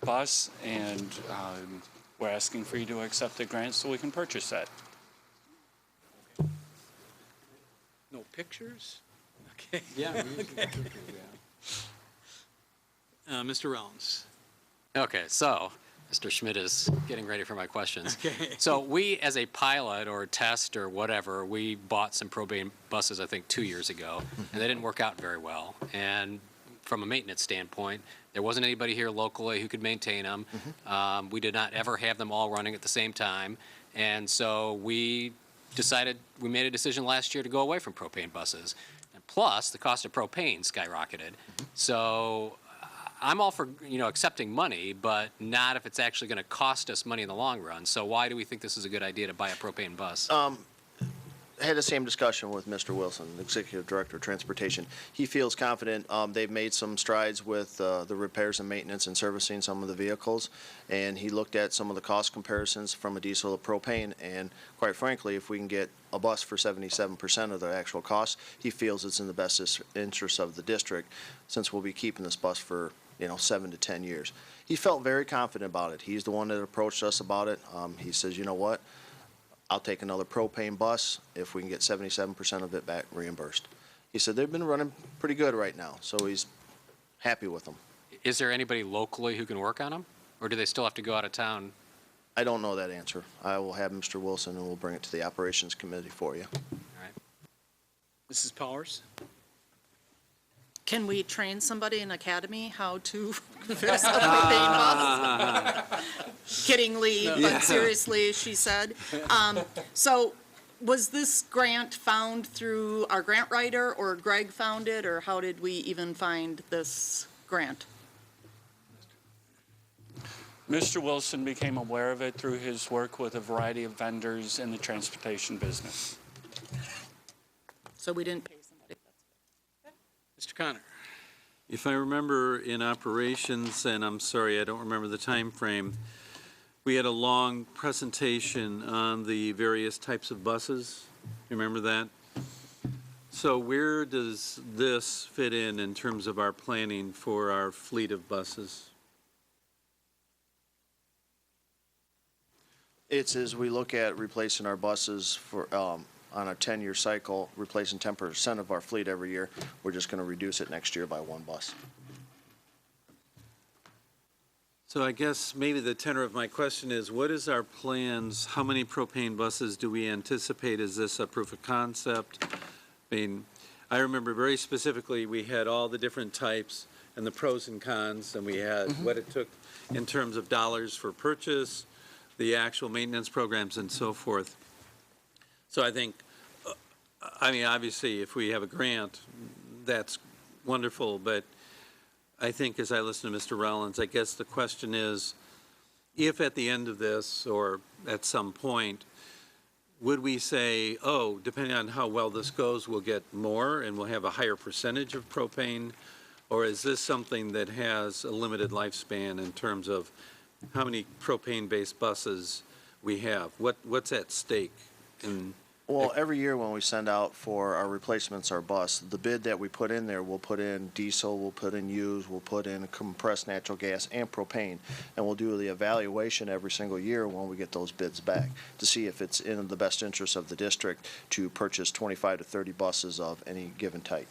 bus, and we're asking for you to accept the grant so we can purchase that. No pictures? Okay. Yeah. Mr. Rollins. Okay, so Mr. Schmidt is getting ready for my questions. Okay. So we, as a pilot or test or whatever, we bought some propane buses, I think, 2 years ago, and they didn't work out very well. And from a maintenance standpoint, there wasn't anybody here locally who could maintain them. We did not ever have them all running at the same time. And so we made a decision last year to go away from propane buses. And plus, the cost of propane skyrocketed. So I'm all for, accepting money, but not if it's actually going to cost us money in the long run. So why do we think this is a good idea to buy a propane bus? I had the same discussion with Mr. Wilson, Executive Director of Transportation. He feels confident. They've made some strides with the repairs and maintenance and servicing some of the vehicles, and he looked at some of the cost comparisons from a diesel to propane, and quite frankly, if we can get a bus for 77% of the actual cost, he feels it's in the best interest of the district, since we'll be keeping this bus for 7 to 10 years. He felt very confident about it. He's the one that approached us about it. He says, you know what? I'll take another propane bus if we can get 77% of it back reimbursed. He said they've been running pretty good right now, so he's happy with them. Is there anybody locally who can work on them? Or do they still have to go out of town? I don't know that answer. I will have Mr. Wilson, and we'll bring it to the Operations Committee for you. Mrs. Powers? Can we train somebody in academy how to fix a propane bus? Kiddingly, but seriously, she said. So was this grant found through our grant writer, or Greg found it, or how did we even find this grant? Mr. Wilson became aware of it through his work with a variety of vendors in the transportation business. So we didn't pay somebody. Mr. Connor? If I remember in operations, and I'm sorry, I don't remember the time frame, we had a long presentation on the various types of buses. You remember that? So where does this fit in terms of our planning for our fleet of buses? It's as we look at replacing our buses for, on a 10-year cycle, replacing 10% of our fleet every year. We're just going to reduce it next year by one bus. So I guess maybe the tenor of my question is, what is our plans? How many propane buses do we anticipate? Is this a proof of concept? I mean, I remember very specifically, we had all the different types and the pros and cons, and we had what it took in terms of dollars for purchase, the actual maintenance programs, and so forth. So I think, I mean, obviously, if we have a grant, that's wonderful, but I think as I listen to Mr. Rollins, I guess the question is, if at the end of this, or at some point, would we say, oh, depending on how well this goes, we'll get more and we'll have a higher percentage of propane? Or is this something that has a limited lifespan in terms of how many propane-based buses we have? What's at stake? Well, every year when we send out for our replacements, our bus, the bid that we put in there, we'll put in diesel, we'll put in used, we'll put in compressed natural gas and propane. And we'll do the evaluation every single year when we get those bids back to see if it's in the best interest of the district to purchase 25 to 30 buses of any given type.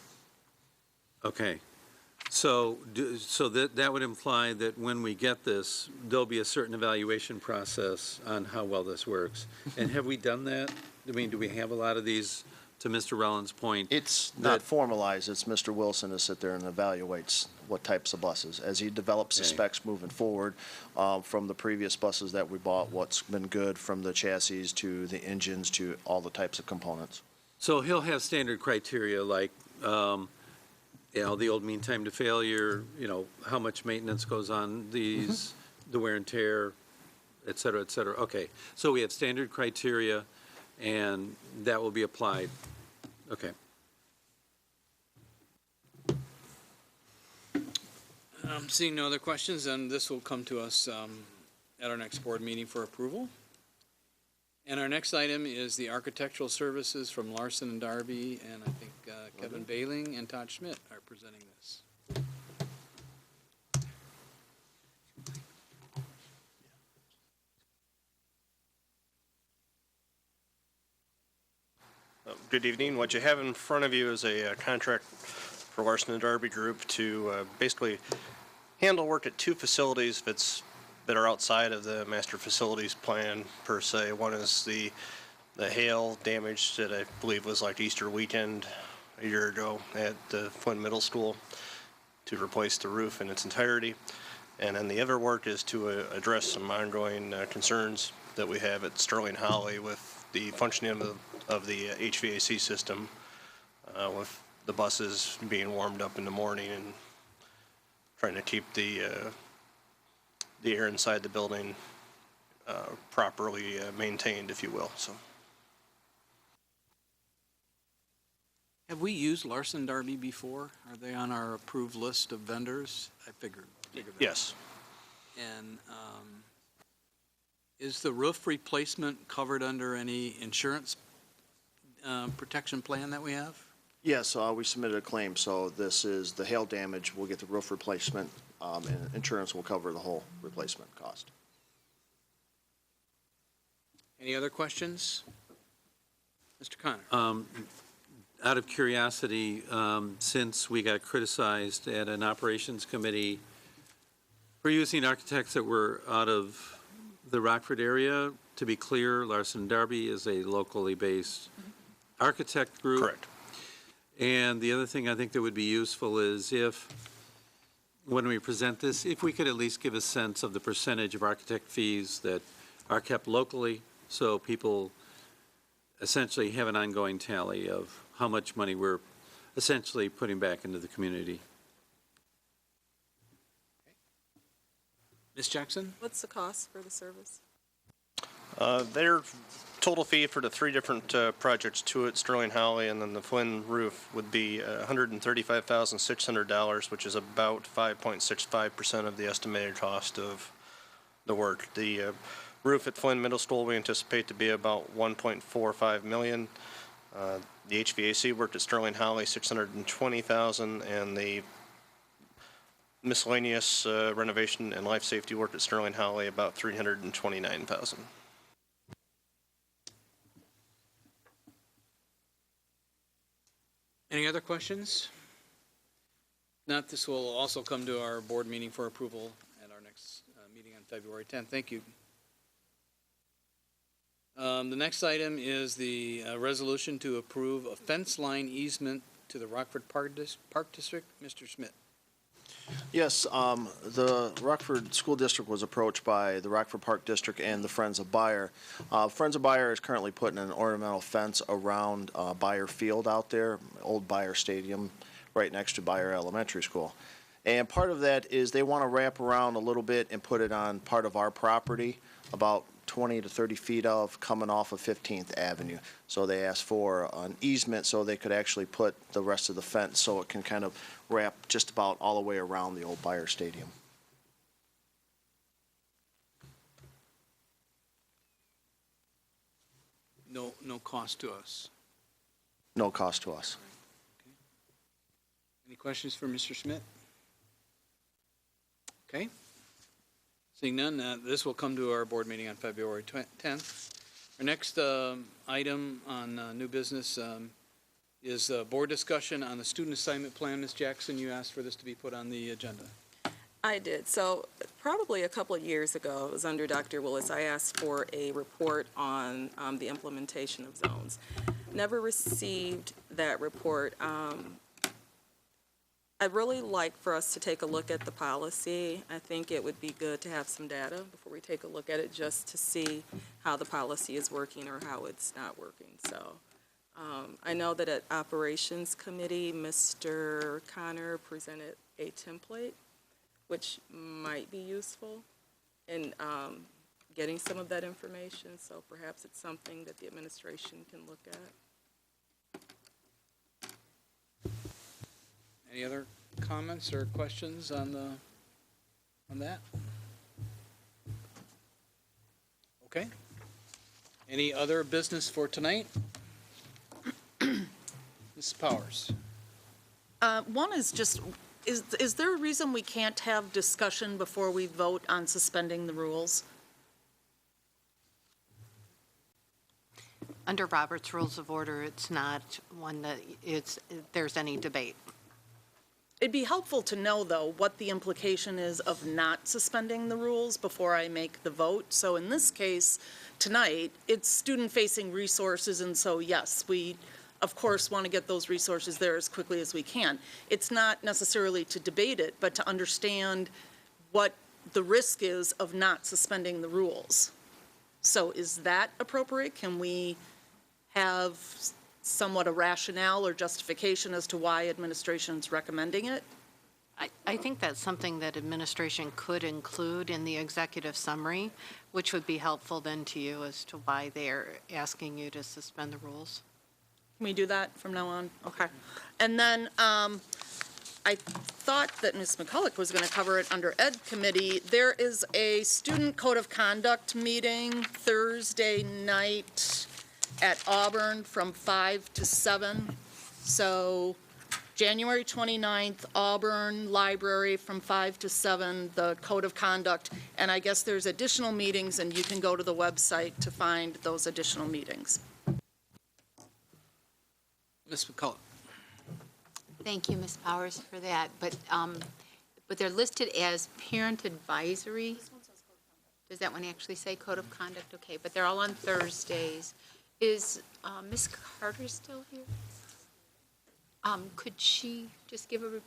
Okay. So that would imply that when we get this, there'll be a certain evaluation process on how well this works. And have we done that? I mean, do we have a lot of these, to Mr. Rollins' point? It's not formalized. It's Mr. Wilson to sit there and evaluates what types of buses. As he develops the specs moving forward, from the previous buses that we bought, what's been good from the chassis to the engines to all the types of components. So he'll have standard criteria like, you know, the old mean time to failure, you know, how much maintenance goes on these, the wear and tear, et cetera, et cetera. Okay, so we have standard criteria, and that will be applied. Okay. Seeing no other questions, then this will come to us at our next board meeting for approval. And our next item is the architectural services from Larson and Darby, and I think Kevin Bailing and Todd Schmidt are presenting this. Good evening. What you have in front of you is a contract for Larson and Darby Group to basically handle work at two facilities that are outside of the master facilities plan per se. One is the hail damage that I believe was like Easter weekend a year ago at the Flint Middle School to replace the roof in its entirety. And then the other work is to address some ongoing concerns that we have at Sterling Holly with the functioning of the HVAC system, with the buses being warmed up in the morning and trying to keep the air inside the building properly maintained, if you will. So, Have we used Larson Darby before? Are they on our approved list of vendors? I figured that. Yes. And is the roof replacement covered under any insurance protection plan that we have? Yes, we submitted a claim, so this is the hail damage. We'll get the roof replacement, and insurance will cover the whole replacement cost. Any other questions? Mr. Connor? out of curiosity, since we got criticized at an operations committee for using architects that were out of the Rockford area, to be clear, Larson Darby is a locally based architect group. Correct. And the other thing I think that would be useful is if, when we present this, if we could at least give a sense of the percentage of architect fees that are kept locally, so people essentially have an ongoing tally of how much money we're essentially putting back into the community. Ms. Jackson? What's the cost for the service? Their total fee for the three different projects, two at Sterling Holly and then the Flynn roof, would be $135,600, which is about 5.65% of the estimated cost of the work. The roof at Flynn Middle School we anticipate to be about $1.45 million. The HVAC work at Sterling Holly, $620,000, and the miscellaneous renovation and life safety work at Sterling Holly about $329,000. Any other questions? Not, this will also come to our board meeting for approval at our next meeting on February 10th. Thank you. The next item is the resolution to approve a fence line easement to the Rockford Park District. Mr. Schmidt. Yes, the Rockford School District was approached by the Rockford Park District and the Friends of Buyer. Friends of Buyer is currently putting an ornamental fence around Buyer Field out there, old Buyer Stadium, right next to Buyer Elementary School. And part of that is they want to wrap around a little bit and put it on part of our property, about 20 to 30 feet of coming off of 15th Avenue. So they asked for an easement so they could actually put the rest of the fence so it can kind of wrap just about all the way around the old Buyer Stadium. No cost to us. No cost to us. Any questions for Mr. Schmidt? Okay. Seeing none, this will come to our board meeting on February 10th. Our next item on new business is board discussion on the student assignment plan. Ms. Jackson, you asked for this to be put on the agenda. I did. So probably a couple of years ago, it was under Dr. Willis, I asked for a report on the implementation of zones. Never received that report. I'd really like for us to take a look at the policy. I think it would be good to have some data before we take a look at it, just to see how the policy is working or how it's not working. So I know that at Operations Committee, Mr. Connor presented a template, which might be useful in getting some of that information. So perhaps it's something that the administration can look at. Any other comments or questions on that? Okay. Any other business for tonight? Ms. Powers. One is just, is there a reason we can't have discussion before we vote on suspending the rules? Under Robert's Rules of Order, it's not one that there's any debate. It'd be helpful to know, though, what the implication is of not suspending the rules before I make the vote. So in this case, tonight, it's student-facing resources, and so, yes, we, of course, want to get those resources there as quickly as we can. It's not necessarily to debate it, but to understand what the risk is of not suspending the rules. So is that appropriate? Can we have somewhat a rationale or justification as to why administration's recommending it? I think that's something that administration could include in the executive summary, which would be helpful then to you as to why they're asking you to suspend the rules. Can we do that from now on? Okay. And then I thought that Ms. McCulloch was going to cover it under Ed Committee. There is a student code of conduct meeting Thursday night at Auburn from 5 to 7. So January 29th, Auburn Library from 5 to 7, the code of conduct. And I guess there's additional meetings, and you can go to the website to find those additional meetings. Ms. McCullough. Thank you, Ms. Powers, for that. But they're listed as parent advisory. Does that one actually say code of conduct? Okay, but they're all on Thursdays. Is Ms. Carter still here? Could she just give a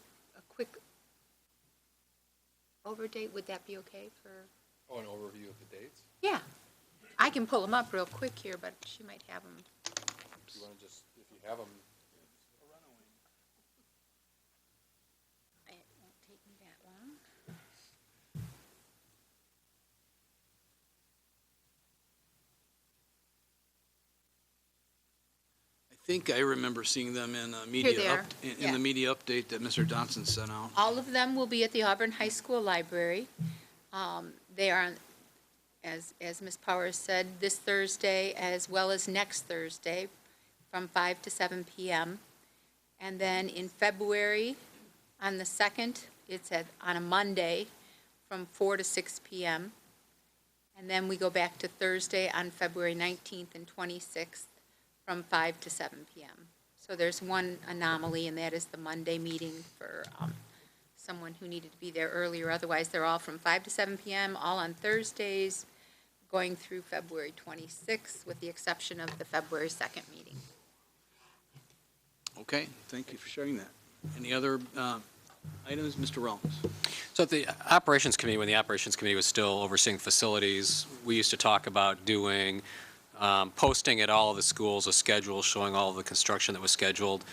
quick overdate? Would that be okay for? Oh, an overview of the dates? Yeah. I can pull them up real quick here, but she might have them. Do you want to just, if you have them, It won't take me that long. I think I remember seeing them in Here they are. in Yeah. the media update that Mr. Johnson sent out. All of them will be at the Auburn High School Library. They are, as Ms. Powers said, this Thursday as well as next Thursday from 5 to 7 p.m. And then in February, on the 2nd, it's on a Monday from 4 to 6 p.m. And then we go back to Thursday on February 19th and 26th from 5 to 7 p.m. So there's one anomaly, and that is the Monday meeting for someone who needed to be there earlier. Otherwise, they're all from 5 to 7 p.m., all on Thursdays, going through February 26th, with the exception of the February 2nd meeting. Okay, thank you for sharing that. Any other items, Mr. Rollins? So at the Operations Committee, when the Operations Committee was still overseeing facilities, we used to talk about doing, posting at all of the schools a schedule showing all of the construction that was scheduled.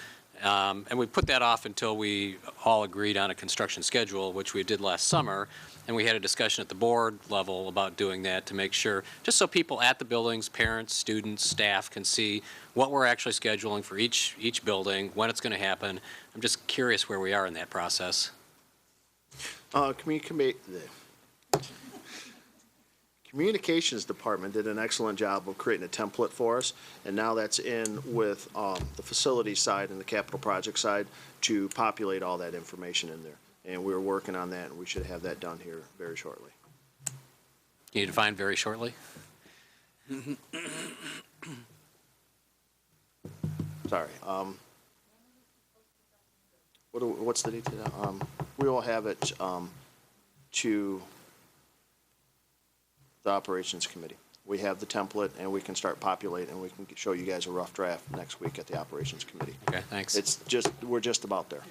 And we put that off until we all agreed on a construction schedule, which we did last summer. And we had a discussion at the board level about doing that to make sure, just so people at the buildings, parents, students, staff can see what we're actually scheduling for each building, when it's going to happen. I'm just curious where we are in that process. Communications Department did an excellent job of creating a template for us, and now that's in with the facility side and the capital project side to populate all that information in there. And we're working on that, and we should have that done here very shortly. Can you define very shortly? Sorry. What's the date today? We will have it to the Operations Committee. We have the template, and we can start populating, and we can show you guys a rough draft next week at the Operations Committee. Okay, thanks. We're just about there.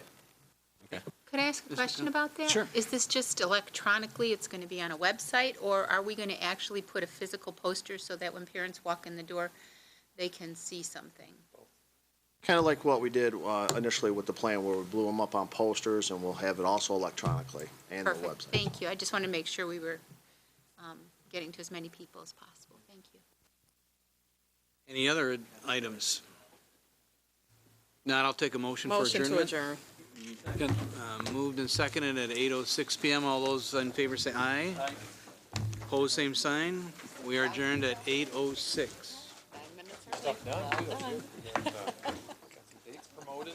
Could I ask a question about that? Sure. Is this just electronically, it's going to be on a website, or are we going to actually put a physical poster so that when parents walk in the door, they can see something? Kind of like what we did initially with the plan, where we blew them up on posters, and we'll have it also electronically and the Perfect, website. thank you. I just wanted to make sure we were getting to as many people as possible. Thank you. Any other items? Not, I'll take a motion for Motion adjournment. to adjourn. Moved and seconded at 8:06 p.m. All those in favor say aye. Aye. Opposed, same sign. We are adjourned at 8:06. stuff done, too. That's good. Got some dates promoted.